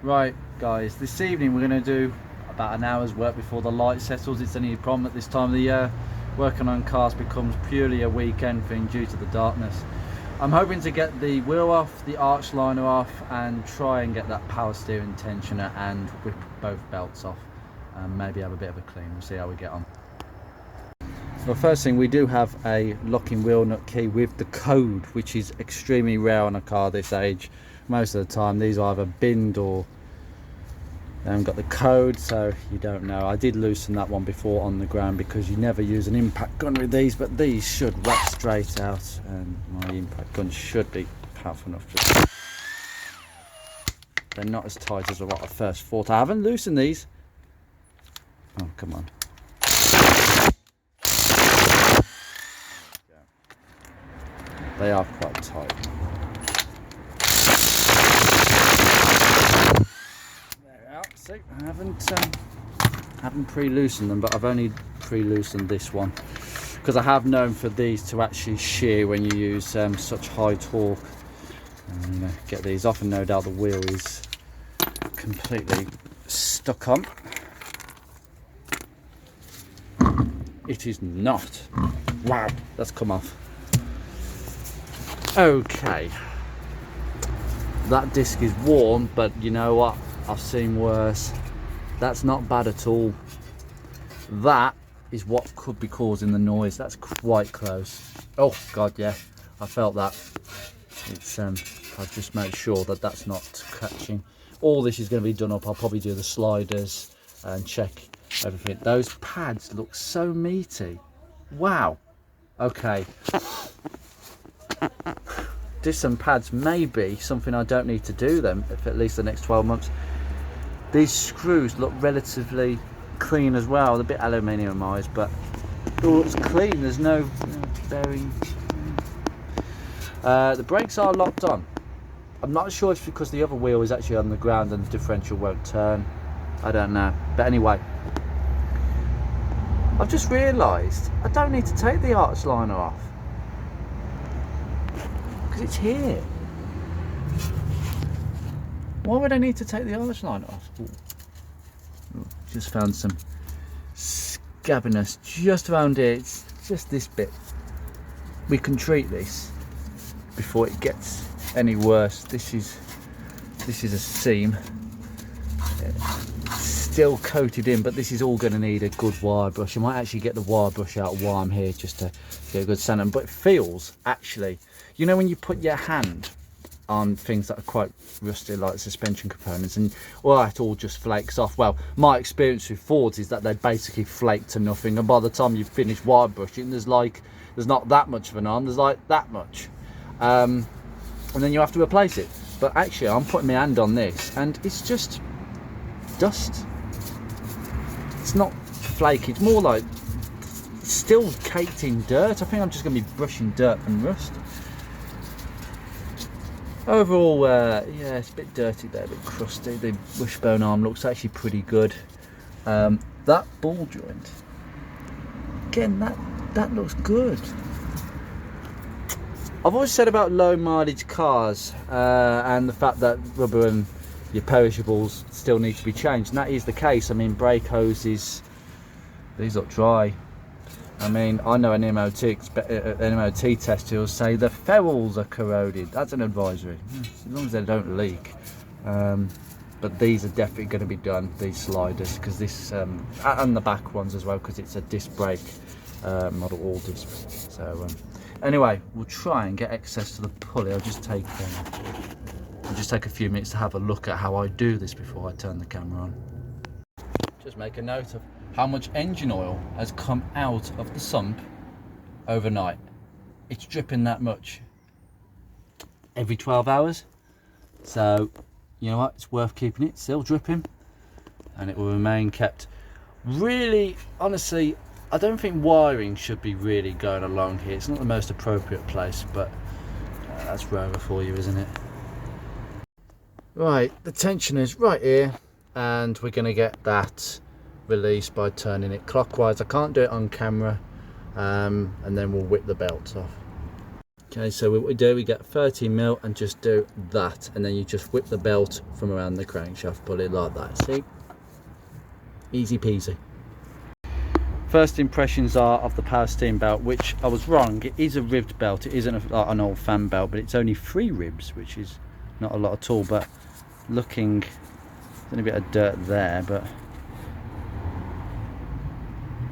Right guys, this evening we're going to do about an hour's work before the light settles. It's only a problem at this time of the year. Working on cars becomes purely a weekend thing due to the darkness. I'm hoping to get the wheel off, the arch liner off, and try and get that power steering tensioner and whip both belts off, and maybe have a bit of a clean. We'll see how we get on. So the first thing, we do have a locking wheel nut key with the code, which is extremely rare on a car this age. Most of the time these are either binned or they haven't got the code, so you don't know. I did loosen that one before on the ground because you never use an impact gun with these, but these should whack straight out, and my impact gun should be powerful enough to... They're not as tight as what I first thought. I haven't loosened these. Oh, come on. They are quite tight. See, I haven't pre-loosened them, but I've only pre-loosened this one because I have known for these to actually shear when you use such high torque. I'm going to get these off, and no doubt the wheel is completely stuck on. It is not. Wow, that's come off. Okay, that disc is warm, but you know what? I've seen worse. That's not bad at all. That is what could be causing the noise. That's quite close. Oh god, yeah, I felt that. It's I've just made sure that that's not catching. All this is going to be done up. I'll probably do the sliders and check everything. Those pads look so meaty. Wow. Okay. Discs and pads may be something I don't need to do them for at least the next 12 months. These screws look relatively clean as well. They're a bit aluminiumized, but it looks clean. There's no bearing. The brakes are locked on. I'm not sure if it's because the other wheel is actually on the ground and the differential won't turn. I don't know. But anyway, I've just realised I don't need to take the arch liner off because it's here. Why would I need to take the arch liner off? Ooh, just found some scabbiness just around here. It's just this bit. We can treat this before it gets any worse. This is a seam. It's still coated in, but this is all going to need a good wire brush. I might actually get the wire brush out while I'm here just to get a good sand. But it feels, actually, you know when you put your hand on things that are quite rusty, like suspension components, and well, it all just flakes off. Well, my experience with Fords is that they basically flake to nothing, and by the time you've finished wire brushing, there's not that much of an arm, there's like that much, and then you have to replace it. But actually, I'm putting my hand on this and it's just dust. It's not flaky, it's more like it's still caked in dirt. I think I'm just going to be brushing dirt and rust. Overall, yeah, it's a bit dirty there, a bit crusty. The wishbone arm looks actually pretty good. That ball joint, again, that looks good. I've always said about low mileage cars and the fact that rubber and your perishables still need to be changed, and that is the case. I mean, brake hoses, these look dry. I mean, I know an MOT tester will say the ferrules are corroded. That's an advisory, as long as they don't leak. But these are definitely going to be done, these sliders, because this, and the back ones as well, because it's a disc brake model, all disc. So anyway, we'll try and get access to the pulley. I'll just take a few minutes to have a look at how I do this before I turn the camera on. Just make a note of how much engine oil has come out of the sump overnight. It's dripping that much every 12 hours. So, you know what, it's worth keeping it still dripping, and it will remain kept. Really, honestly, I don't think wiring should be really going along here. It's not the most appropriate place, but that's Rover for you, isn't it? Right, the tensioner's right here, and we're going to get that released by turning it clockwise. I can't do it on camera, and then we'll whip the belts off. Okay, so what we do, we get 30mm and just do that, and then you just whip the belt from around the crankshaft, pull it like that. See? Easy peasy. First impressions are of the power steering belt, which I was wrong. It is a ribbed belt. It isn't an old fan belt, but it's only 3 ribs, which is not a lot at all. But looking, there's a bit of dirt there, but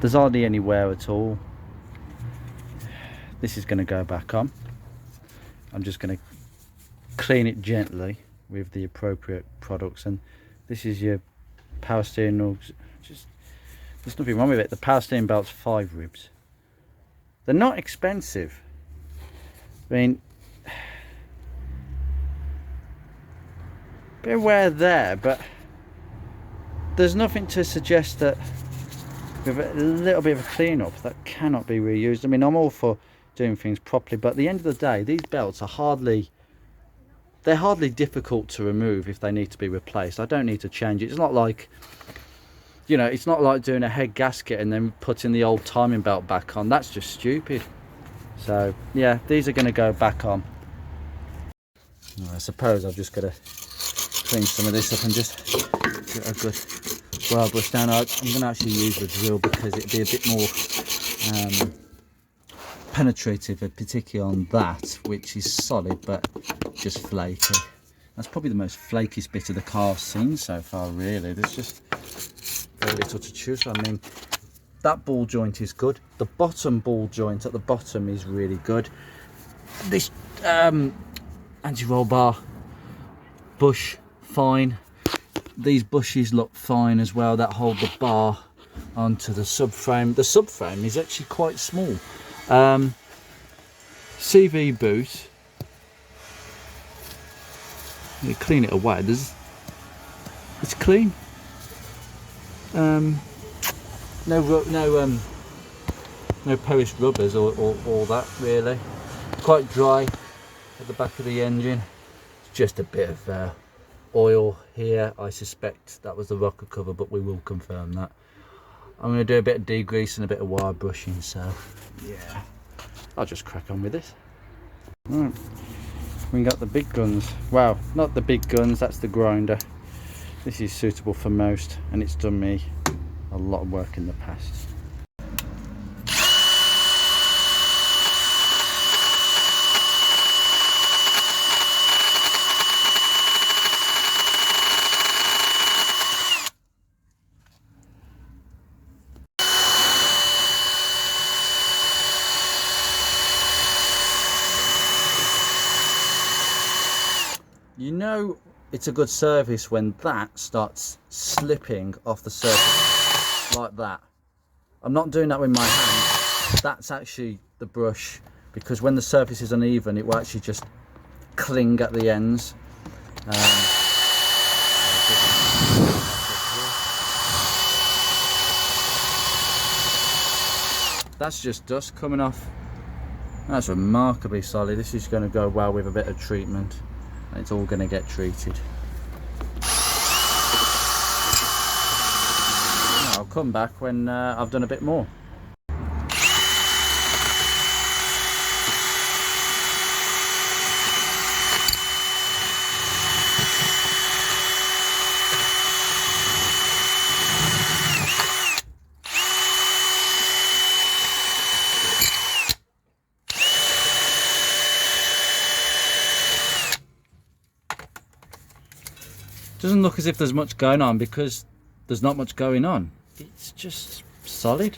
there's hardly any wear at all. This is going to go back on. I'm just going to clean it gently with the appropriate products, and this is your power steering nugs. Just, there's nothing wrong with it. The power steering belt's 5 ribs. They're not expensive. I mean, bit of wear there, but there's nothing to suggest that with a little bit of a clean up that cannot be reused. I mean, I'm all for doing things properly, but at the end of the day, these belts are hardly difficult to remove if they need to be replaced. I don't need to change it. It's not like, you know, it's not like doing a head gasket and then putting the old timing belt back on. That's just stupid. So yeah, these are going to go back on. I suppose I've just got to clean some of this up and just get a good well brush down. I'm going to actually use the drill because it'd be a bit more penetrative, particularly on that, which is solid but just flaky. That's probably the most flakiest bit of the car I've seen so far, really. There's just very little to choose from. I mean, that ball joint is good. The bottom ball joint at the bottom is really good. This anti-roll bar bush, fine. These bushes look fine as well, that hold the bar onto the subframe. The subframe is actually quite small. CV boot, you clean it away, it's clean. No polished rubbers or that, really. Quite dry at the back of the engine. It's just a bit of oil here. I suspect that was the rocker cover, but we will confirm that. I'm going to do a bit of degrease and a bit of wire brushing, so yeah, I'll just crack on with this. Right, we got the big guns. Wow, not the big guns, that's the grinder. This is suitable for most, and it's done me a lot of work in the past. You know it's a good service when that starts slipping off the surface like that. I'm not doing that with my hand. That's actually the brush, because when the surface is uneven, it will actually just cling at the ends. That's just dust coming off. That's remarkably solid. This is going to go well with a bit of treatment. It's all going to get treated. I'll come back when I've done a bit more. Doesn't look as if there's much going on, because there's not much going on. It's just solid.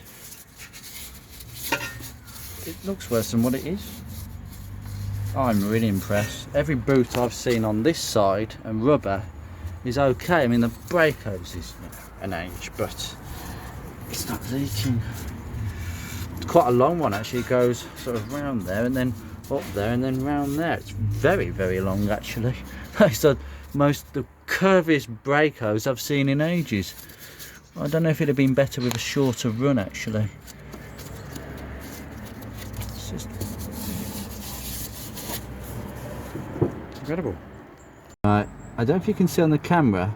It looks worse than what it is. I'm really impressed. Every boot I've seen on this side and rubber is okay. I mean, the brake hose is, you know, an inch, but it's not leaking. It's quite a long one actually. It goes sort of round there and then up there and then round there. It's very, very long actually. It's the curviest brake hose I've seen in ages. I don't know if it'd have been better with a shorter run actually. It's just incredible. Right, I don't know if you can see on the camera,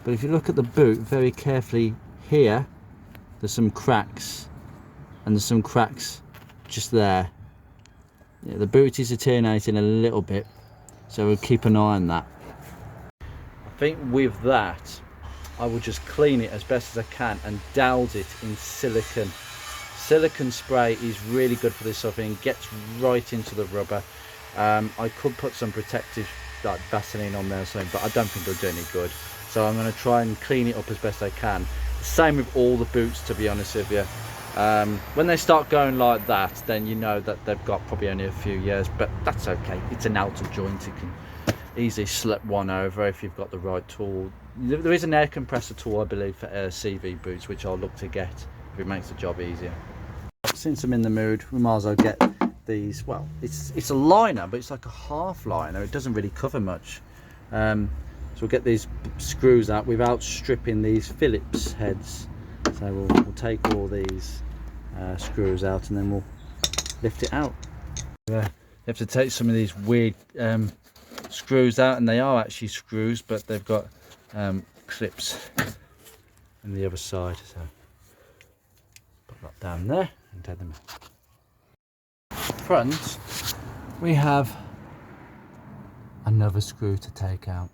but if you look at the boot very carefully here, there's some cracks, and there's some cracks just there. Yeah, the boot is deteriorating a little bit, so we'll keep an eye on that. I think with that, I will just clean it as best as I can and douse it in silicone. Silicone spray is really good for this sort of thing, gets right into the rubber. I could put some protective like Vaseline on there or something, but I don't think it'll do any good. So I'm going to try and clean it up as best I can. Same with all the boots, to be honest with you. When they start going like that, then you know that they've got probably only a few years, but that's okay. It's an outer joint, you can easily slip one over if you've got the right tool. There is an air compressor tool, I believe, for CV boots, which I'll look to get if it makes the job easier. Since I'm in the mood, we might as well get these. Well, it's a liner, but it's like a half liner. It doesn't really cover much. So we'll get these screws out without stripping these Phillips heads. So we'll take all these screws out and then we'll lift it out. You have to take some of these weird screws out, and they are actually screws, but they've got clips on the other side. So put that down there and take them out. Front, we have another screw to take out.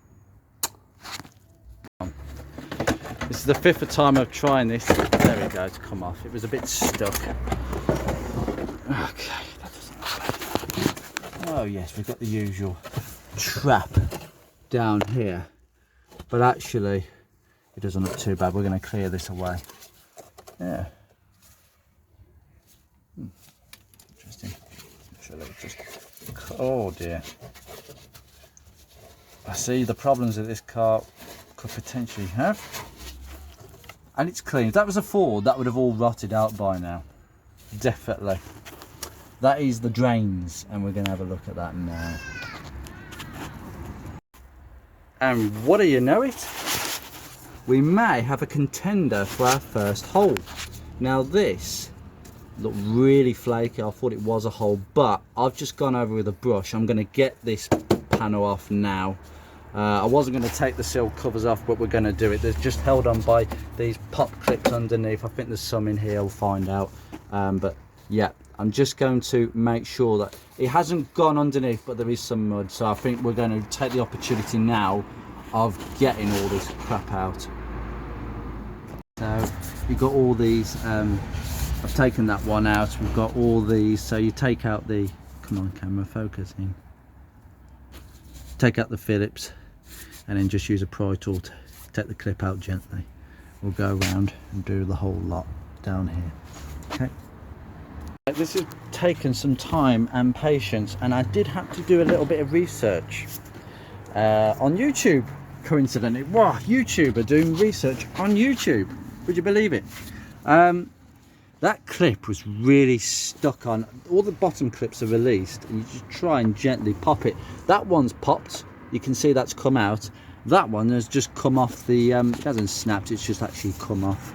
This is the 5th time of trying this. There we go, it's come off. It was a bit stuck. Okay, that doesn't look bad. Oh yes, we've got the usual trap down here, but actually it doesn't look too bad. We're going to clear this away. Yeah. Interesting. Actually, just, oh dear. I see the problems that this car could potentially have. And it's clean. If that was a Ford, that would have all rotted out by now. Definitely. That is the drains, and we're going to have a look at that now. And what do you know it? We may have a contender for our first hole. Now this looked really flaky. I thought it was a hole, but I've just gone over with a brush. I'm going to get this panel off now. I wasn't going to take the silk covers off, but we're going to do it. They're just held on by these pop clips underneath. I think there's some in here, we'll find out. But yeah, I'm just going to make sure that it hasn't gone underneath, but there is some mud. So I think we're going to take the opportunity now of getting all this crap out. So you've got all these, I've taken that one out. We've got all these, so you take out the, come on camera, focus in. Take out the Phillips and then just use a pry tool to take the clip out gently. We'll go around and do the whole lot down here. Okay. This has taken some time and patience, and I did have to do a little bit of research on YouTube. Coincidentally, wow, YouTuber doing research on YouTube. Would you believe it? That clip was really stuck on. All the bottom clips are released, and you just try and gently pop it. That one's popped. You can see that's come out. That one has just come off the, it hasn't snapped, it's just actually come off.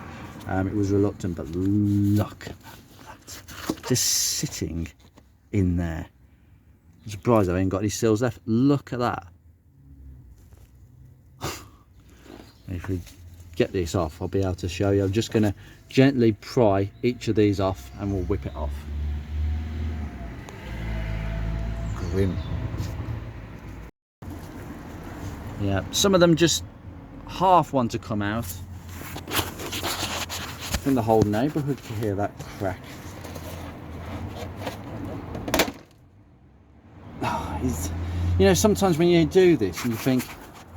It was reluctant, but look at that. Just sitting in there. I'm surprised I haven't got any seals left. Look at that. If we get this off, I'll be able to show you. I'm just going to gently pry each of these off and we'll whip it off. Grim. Yeah, some of them just half want to come out. I think the whole neighbourhood can hear that crack. You know, sometimes when you do this and you think,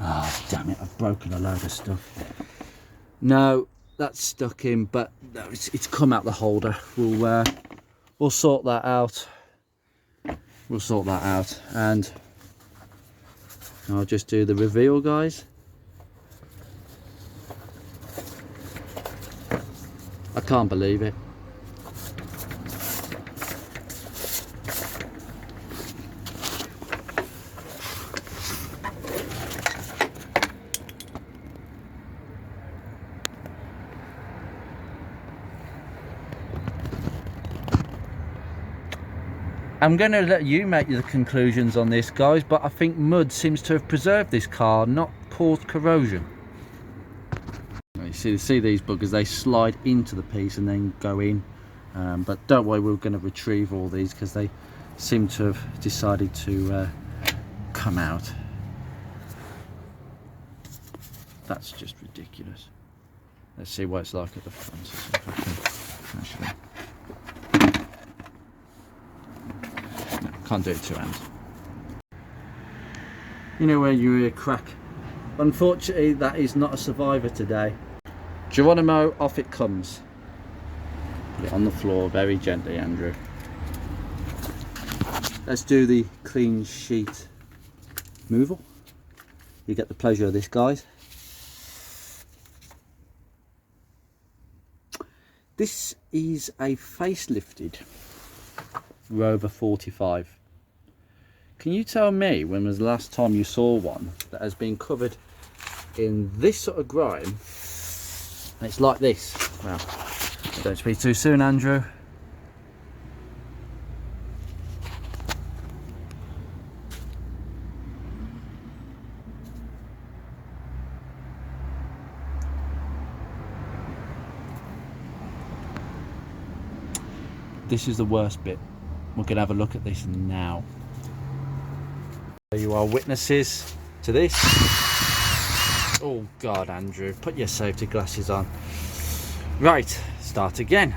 oh damn it, I've broken a load of stuff. No, that's stuck in, but no, it's come out the holder. We'll sort that out. We'll sort that out, and I'll just do the reveal, guys. I can't believe it. I'm going to let you make the conclusions on this, guys, but I think mud seems to have preserved this car, not caused corrosion. You see these buggers, they slide into the piece and then go in. But don't worry, we're going to retrieve all these because they seem to have decided to come out. That's just ridiculous. Let's see what it's like at the front. See if I can actually. No, can't do it two hands. You know where you hear crack. Unfortunately, that is not a survivor today. Geronimo, off it comes. Put it on the floor very gently, Andrew. Let's do the clean sheet removal. You get the pleasure of this, guys. This is a facelifted Rover 45. Can you tell me when was the last time you saw one that has been covered in this sort of grime and it's like this? Well, don't speak too soon, Andrew. This is the worst bit. We're going to have a look at this now. You are witnesses to this. Oh God, Andrew, put your safety glasses on. Right, start again.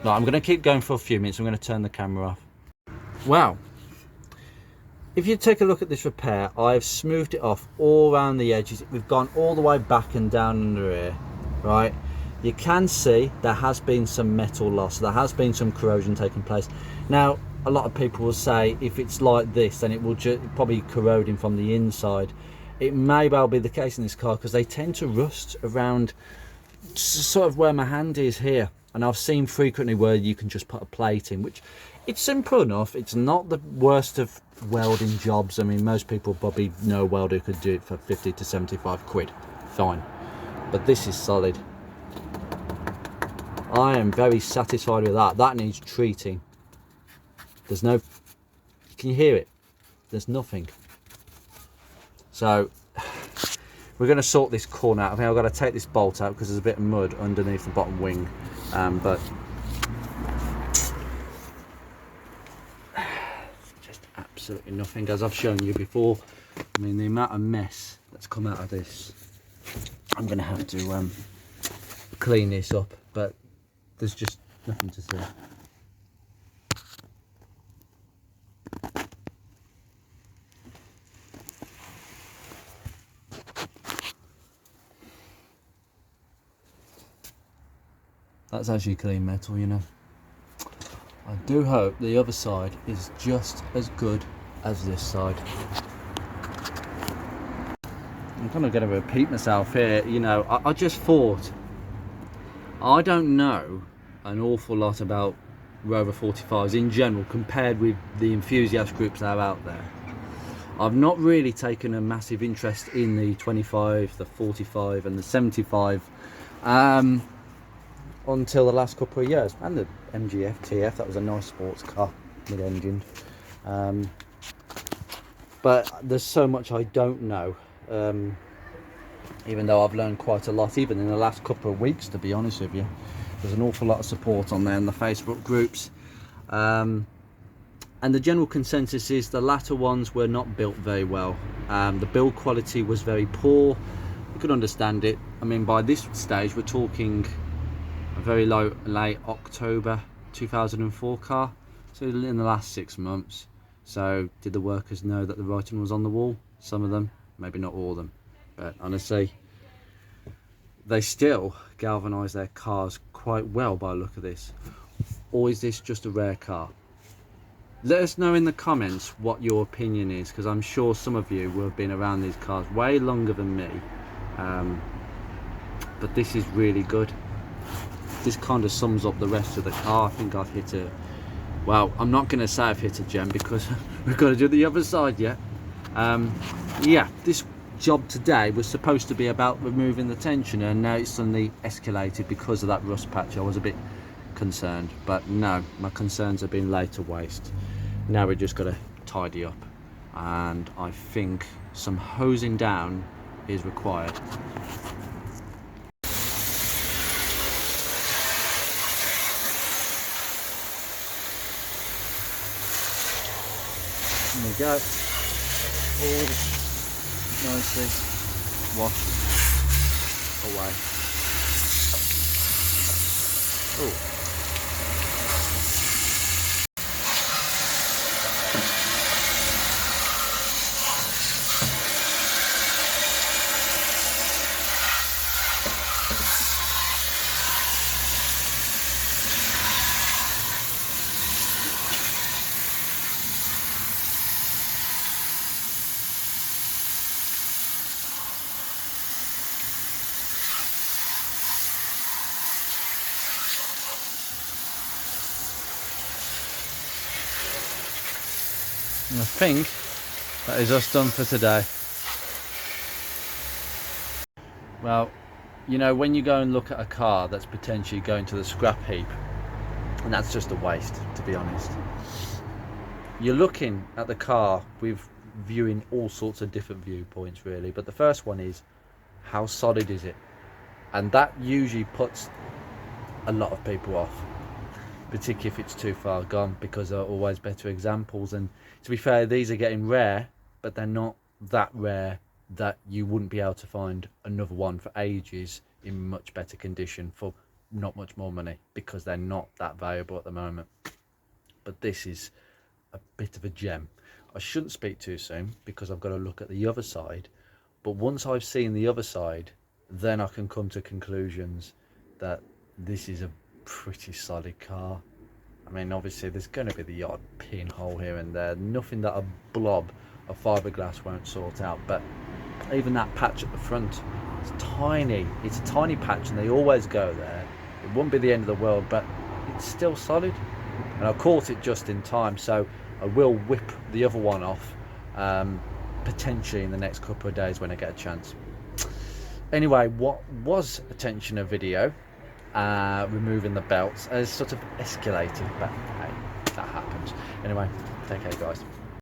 Right, I'm going to keep going for a few minutes. I'm going to turn the camera off. Wow. If you take a look at this repair, I've smoothed it off all around the edges. We've gone all the way back and down in the rear, right? You can see there has been some metal loss. There has been some corrosion taking place. Now, a lot of people will say if it's like this, then it will probably corroding from the inside. It may well be the case in this car because they tend to rust around sort of where my hand is here. And I've seen frequently where you can just put a plate in, which it's simple enough. It's not the worst of welding jobs. I mean, most people probably know a welder could do it for 50 to 75 quid. Fine. But this is solid. I am very satisfied with that. That needs treating. There's no... Can you hear it? There's nothing. So... we're going to sort this corner out. I think I've got to take this bolt out because there's a bit of mud underneath the bottom wing. But just absolutely nothing, as I've shown you before. I mean, the amount of mess that's come out of this, I'm going to have to clean this up, but there's just nothing to see. That's actually clean metal, you know. I do hope the other side is just as good as this side. I'm kind of going to repeat myself here, you know. I just thought, I don't know an awful lot about Rover 45s in general compared with the enthusiast groups that are out there. I've not really taken a massive interest in the 25, the 45 and the 75 until the last couple of years, and the MG FTF, that was a nice sports car with engine. But there's so much I don't know, even though I've learned quite a lot, even in the last couple of weeks, to be honest with you. There's an awful lot of support on there in the Facebook groups. And the general consensus is the latter ones were not built very well. The build quality was very poor. You could understand it. I mean, by this stage, we're talking a very late October 2004 car, so in the last 6 months. So did the workers know that the writing was on the wall? Some of them, maybe not all of them, but honestly, they still galvanise their cars quite well by the look of this. Or is this just a rare car? Let us know in the comments what your opinion is, because I'm sure some of you will have been around these cars way longer than me. But this is really good. This kind of sums up the rest of the car. I think I've hit a Well, I'm not going to say I've hit a gem because we've got to do the other side yet. Yeah, this job today was supposed to be about removing the tensioner, and now it's suddenly escalated because of that rust patch. I was a bit concerned, but no, my concerns have been laid to waste. Now we're just got to tidy up, and I think some hosing down is required. There we go, all nicely washed away. Oh. I think that is us done for today. Well, you know, when you go and look at a car that's potentially going to the scrap heap, and that's just a waste, to be honest, you're looking at the car with viewing all sorts of different viewpoints really, but the first one is, how solid is it? And that usually puts a lot of people off, particularly if it's too far gone, because there are always better examples. And to be fair, these are getting rare, but they're not that rare that you wouldn't be able to find another one for ages in much better condition for not much more money, because they're not that valuable at the moment. But this is a bit of a gem. I shouldn't speak too soon because I've got to look at the other side, but once I've seen the other side, then I can come to conclusions that this is a pretty solid car. I mean, obviously there's going to be the odd pinhole here and there, nothing that a blob of fiberglass won't sort out, but even that patch at the front, it's tiny. It's a tiny patch and they always go there. It wouldn't be the end of the world, but it's still solid. And I caught it just in time, so I will whip the other one off potentially in the next couple of days when I get a chance. Anyway, what was a tensioner video, removing the belts, has sort of escalated, but hey, that happens. Anyway, take care guys.